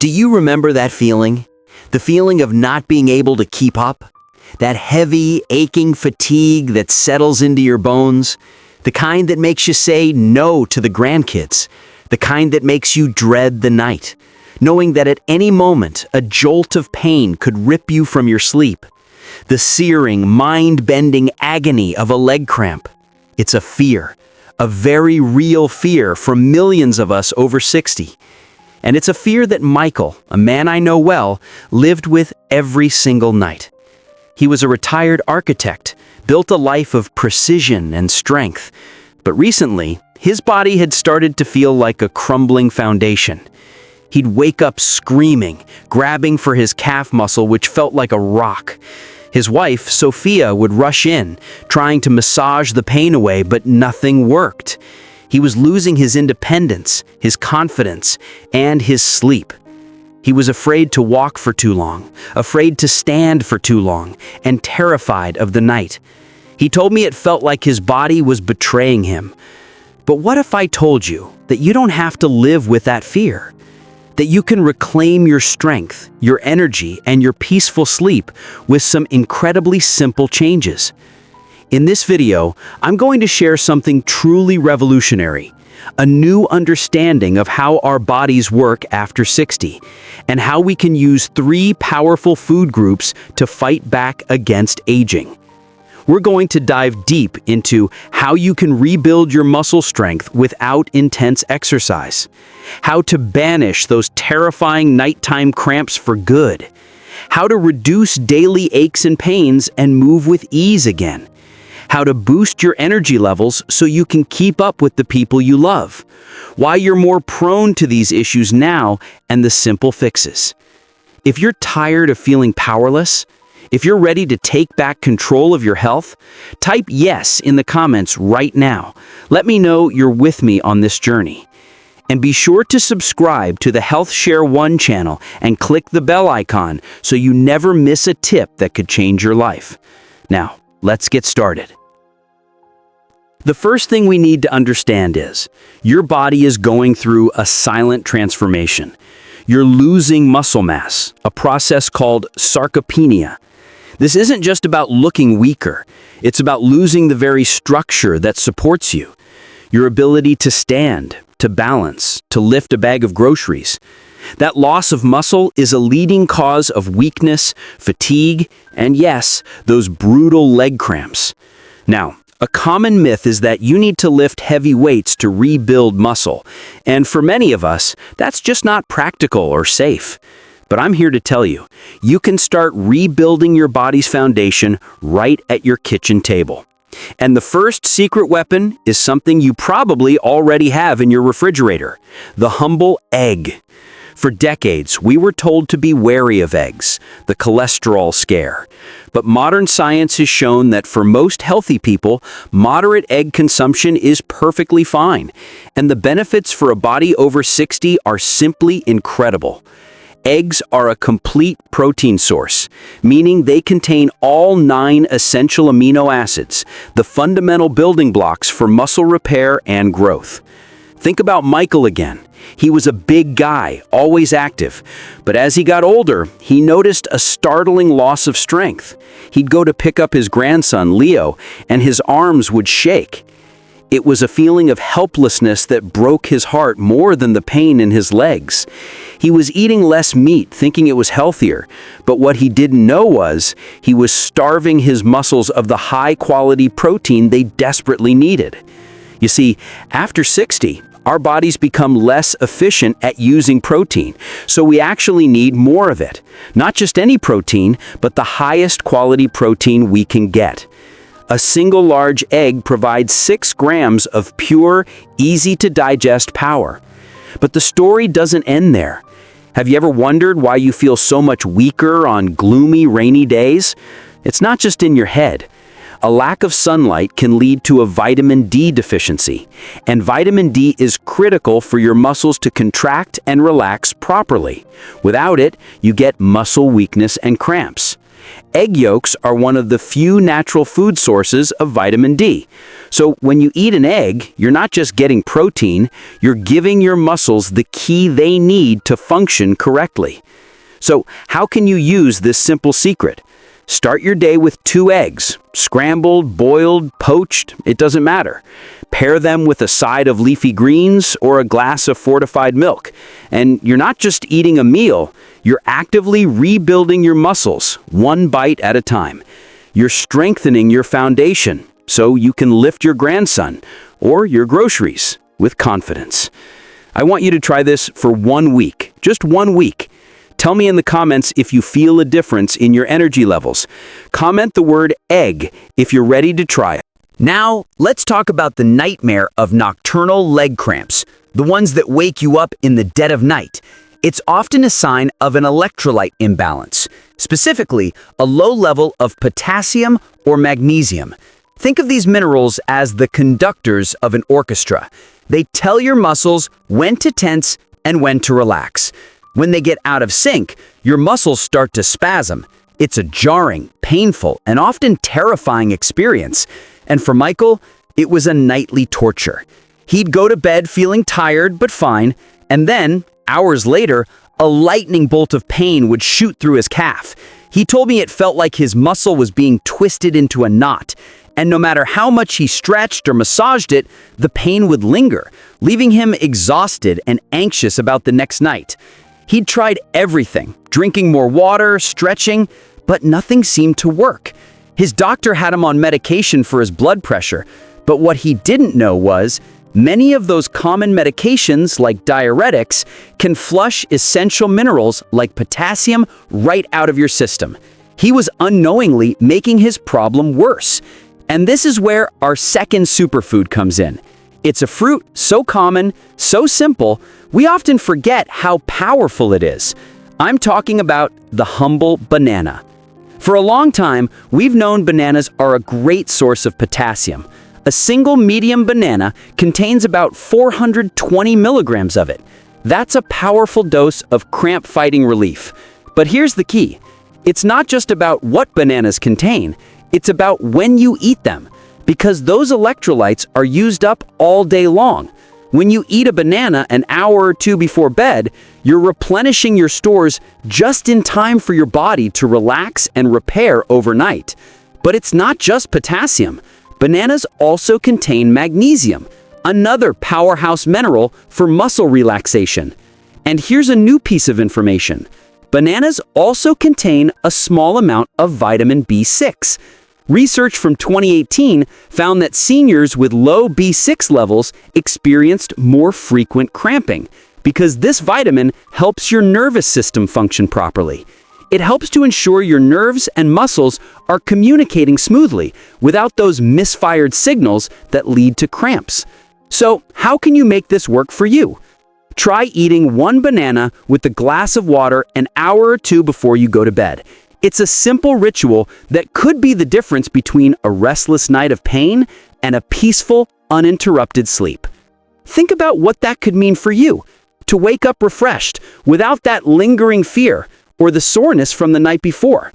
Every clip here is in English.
Do you remember that feeling? The feeling of not being able to keep up? That heavy, aching fatigue that settles into your bones? The kind that makes you say no to the grandkids? The kind that makes you dread the night, knowing that at any moment a jolt of pain could rip you from your sleep? The searing, mind-bending agony of a leg cramp. It's a fear, a very real fear for millions of us over 60. And it's a fear that Michael, a man I know well, lived with every single night. He was a retired architect, built a life of precision and strength, but recently, his body had started to feel like a crumbling foundation. He'd wake up screaming, grabbing for his calf muscle, which felt like a rock. His wife, Sophia, would rush in, trying to massage the pain away, but nothing worked. He was losing his independence, his confidence, and his sleep. He was afraid to walk for too long, afraid to stand for too long, and terrified of the night. He told me it felt like his body was betraying him. But what if I told you that you don't have to live with that fear? That you can reclaim your strength, your energy, and your peaceful sleep with some incredibly simple changes. In this video, I'm going to share something truly revolutionary, a new understanding of how our bodies work after 60, and how we can use 3 powerful food groups to fight back against aging. We're going to dive deep into how you can rebuild your muscle strength without intense exercise, how to banish those terrifying nighttime cramps for good, how to reduce daily aches and pains and move with ease again, how to boost your energy levels so you can keep up with the people you love, why you're more prone to these issues now, and the simple fixes. If you're tired of feeling powerless, if you're ready to take back control of your health, type yes in the comments right now. Let me know you're with me on this journey. And be sure to subscribe to the HealthShareOne channel and click the bell icon so you never miss a tip that could change your life. Now, let's get started. The first thing we need to understand is, your body is going through a silent transformation. You're losing muscle mass, a process called sarcopenia. This isn't just about looking weaker, it's about losing the very structure that supports you. Your ability to stand, to balance, to lift a bag of groceries. That loss of muscle is a leading cause of weakness, fatigue, and yes, those brutal leg cramps. Now, a common myth is that you need to lift heavy weights to rebuild muscle, and for many of us, that's just not practical or safe. But I'm here to tell you, you can start rebuilding your body's foundation right at your kitchen table. And the first secret weapon is something you probably already have in your refrigerator: the humble egg. For decades, we were told to be wary of eggs, the cholesterol scare. But modern science has shown that for most healthy people, moderate egg consumption is perfectly fine. And the benefits for a body over 60 are simply incredible. Eggs are a complete protein source, meaning they contain all 9 essential amino acids, the fundamental building blocks for muscle repair and growth. Think about Michael again. He was a big guy, always active, but as he got older, he noticed a startling loss of strength. He'd go to pick up his grandson, Leo, and his arms would shake. It was a feeling of helplessness that broke his heart more than the pain in his legs. He was eating less meat, thinking it was healthier, but what he didn't know was he was starving his muscles of the high-quality protein they desperately needed. You see, after 60, our bodies become less efficient at using protein, so we actually need more of it. Not just any protein, but the highest quality protein we can get. A single large egg provides 6 grams of pure, easy-to-digest power. But the story doesn't end there. Have you ever wondered why you feel so much weaker on gloomy, rainy days? It's not just in your head. A lack of sunlight can lead to a vitamin D deficiency, and vitamin D is critical for your muscles to contract and relax properly. Without it, you get muscle weakness and cramps. Egg yolks are one of the few natural food sources of vitamin D. So when you eat an egg, you're not just getting protein, you're giving your muscles the key they need to function correctly. So how can you use this simple secret? Start your day with 2 eggs, scrambled, boiled, poached, it doesn't matter. Pair them with a side of leafy greens or a glass of fortified milk. And you're not just eating a meal, you're actively rebuilding your muscles, one bite at a time. You're strengthening your foundation so you can lift your grandson or your groceries with confidence. I want you to try this for 1 week, just 1 week. Tell me in the comments if you feel a difference in your energy levels. Comment the word egg if you're ready to try it. Now, let's talk about the nightmare of nocturnal leg cramps, the ones that wake you up in the dead of night. It's often a sign of an electrolyte imbalance, specifically a low level of potassium or magnesium. Think of these minerals as the conductors of an orchestra. They tell your muscles when to tense and when to relax. When they get out of sync, your muscles start to spasm. It's a jarring, painful, and often terrifying experience. And for Michael, it was a nightly torture. He'd go to bed feeling tired but fine, and then, hours later, a lightning bolt of pain would shoot through his calf. He told me it felt like his muscle was being twisted into a knot, and no matter how much he stretched or massaged it, the pain would linger, leaving him exhausted and anxious about the next night. He'd tried everything, drinking more water, stretching, but nothing seemed to work. His doctor had him on medication for his blood pressure, but what he didn't know was many of those common medications, like diuretics, can flush essential minerals like potassium right out of your system. He was unknowingly making his problem worse. And this is where our second superfood comes in. It's a fruit so common, so simple, we often forget how powerful it is. I'm talking about the humble banana. For a long time, we've known bananas are a great source of potassium. A single medium banana contains about 420 milligrams of it. That's a powerful dose of cramp-fighting relief. But here's the key. It's not just about what bananas contain, it's about when you eat them, because those electrolytes are used up all day long. When you eat a banana an hour or 2 before bed, you're replenishing your stores just in time for your body to relax and repair overnight. But it's not just potassium. Bananas also contain magnesium, another powerhouse mineral for muscle relaxation. And here's a new piece of information. Bananas also contain a small amount of vitamin B6. Research from 2018 found that seniors with low B6 levels experienced more frequent cramping because this vitamin helps your nervous system function properly. It helps to ensure your nerves and muscles are communicating smoothly without those misfired signals that lead to cramps. So, how can you make this work for you? Try eating 1 banana with a glass of water an hour or 2 before you go to bed. It's a simple ritual that could be the difference between a restless night of pain and a peaceful, uninterrupted sleep. Think about what that could mean for you, to wake up refreshed, without that lingering fear or the soreness from the night before.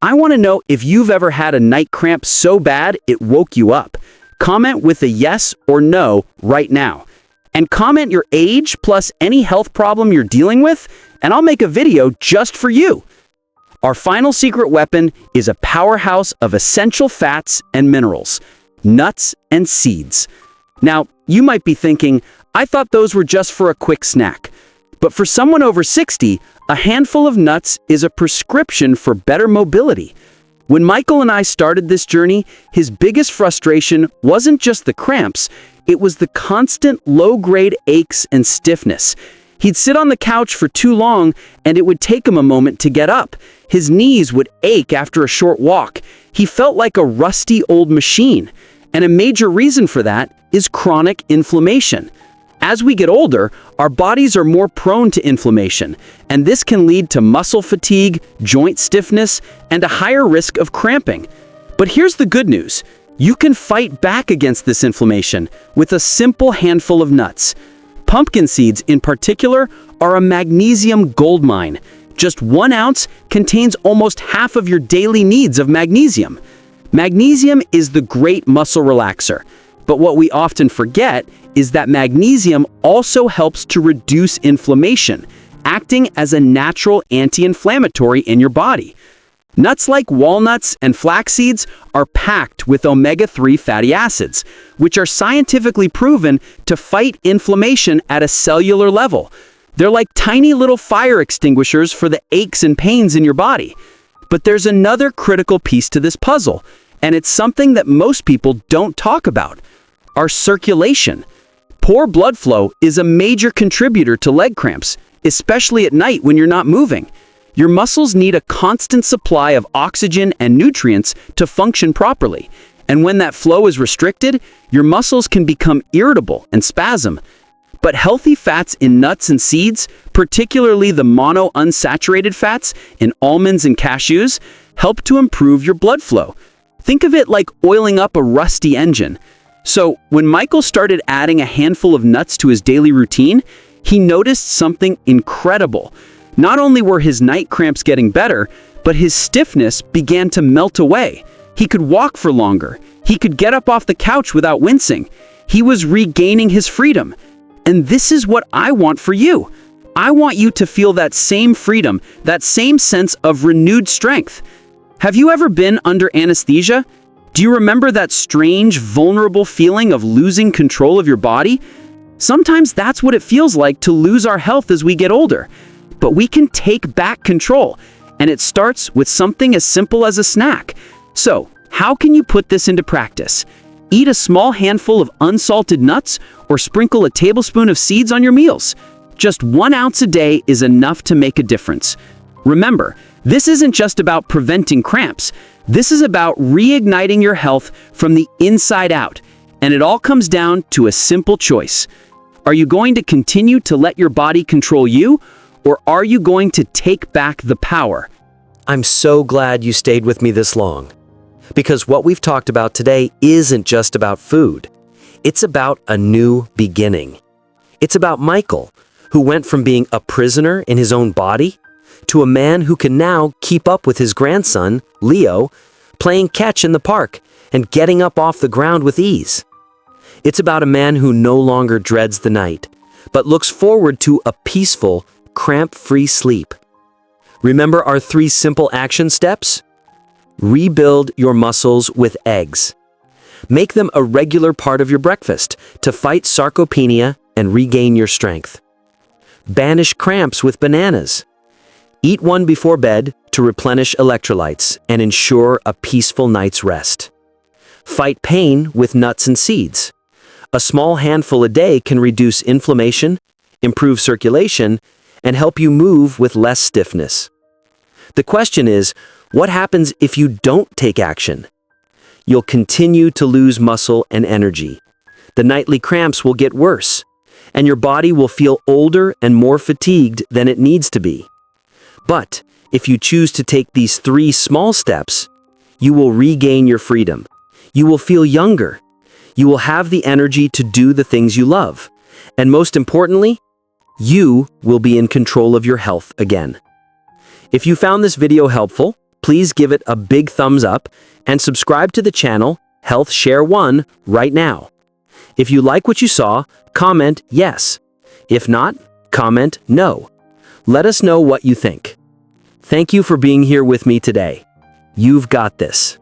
I want to know if you've ever had a night cramp so bad it woke you up. Comment with a yes or no right now. And comment your age plus any health problem you're dealing with, and I'll make a video just for you. Our final secret weapon is a powerhouse of essential fats and minerals, nuts and seeds. Now, you might be thinking, I thought those were just for a quick snack. But for someone over 60, a handful of nuts is a prescription for better mobility. When Michael and I started this journey, his biggest frustration wasn't just the cramps, it was the constant low-grade aches and stiffness. He'd sit on the couch for too long, and it would take him a moment to get up. His knees would ache after a short walk. He felt like a rusty old machine. And a major reason for that is chronic inflammation. As we get older, our bodies are more prone to inflammation, and this can lead to muscle fatigue, joint stiffness, and a higher risk of cramping. But here's the good news. You can fight back against this inflammation with a simple handful of nuts. Pumpkin seeds, in particular, are a magnesium goldmine. Just 1 ounce contains almost half of your daily needs of magnesium. Magnesium is the great muscle relaxer, but what we often forget is that magnesium also helps to reduce inflammation, acting as a natural anti-inflammatory in your body. Nuts like walnuts and flax seeds are packed with omega-3 fatty acids, which are scientifically proven to fight inflammation at a cellular level. They're like tiny little fire extinguishers for the aches and pains in your body. But there's another critical piece to this puzzle, and it's something that most people don't talk about: our circulation. Poor blood flow is a major contributor to leg cramps, especially at night when you're not moving. Your muscles need a constant supply of oxygen and nutrients to function properly. And when that flow is restricted, your muscles can become irritable and spasm. But healthy fats in nuts and seeds, particularly the monounsaturated fats in almonds and cashews, help to improve your blood flow. Think of it like oiling up a rusty engine. So, when Michael started adding a handful of nuts to his daily routine, he noticed something incredible. Not only were his night cramps getting better, but his stiffness began to melt away. He could walk for longer. He could get up off the couch without wincing. He was regaining his freedom. And this is what I want for you. I want you to feel that same freedom, that same sense of renewed strength. Have you ever been under anesthesia? Do you remember that strange, vulnerable feeling of losing control of your body? Sometimes that's what it feels like to lose our health as we get older. But we can take back control, and it starts with something as simple as a snack. So, how can you put this into practice? Eat a small handful of unsalted nuts or sprinkle a tablespoon of seeds on your meals. Just 1 ounce a day is enough to make a difference. Remember, this isn't just about preventing cramps. This is about reigniting your health from the inside out. And it all comes down to a simple choice. Are you going to continue to let your body control you, or are you going to take back the power? I'm so glad you stayed with me this long, because what we've talked about today isn't just about food. It's about a new beginning. It's about Michael, who went from being a prisoner in his own body to a man who can now keep up with his grandson, Leo, playing catch in the park and getting up off the ground with ease. It's about a man who no longer dreads the night, but looks forward to a peaceful, cramp-free sleep. Remember our 3 simple action steps? Rebuild your muscles with eggs. Make them a regular part of your breakfast to fight sarcopenia and regain your strength. Banish cramps with bananas. Eat one before bed to replenish electrolytes and ensure a peaceful night's rest. Fight pain with nuts and seeds. A small handful a day can reduce inflammation, improve circulation, and help you move with less stiffness. The question is, what happens if you don't take action? You'll continue to lose muscle and energy. The nightly cramps will get worse, and your body will feel older and more fatigued than it needs to be. But if you choose to take these 3 small steps, you will regain your freedom. You will feel younger. You will have the energy to do the things you love. And most importantly, you will be in control of your health again. If you found this video helpful, please give it a big thumbs up and subscribe to the channel HealthShareOne right now. If you like what you saw, comment yes. If not, comment no. Let us know what you think. Thank you for being here with me today. You've got this.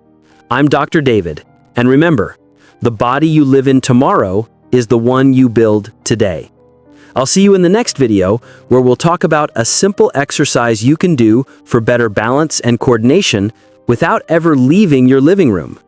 I'm Dr. David, and remember, the body you live in tomorrow is the one you build today. I'll see you in the next video where we'll talk about a simple exercise you can do for better balance and coordination without ever leaving your living room.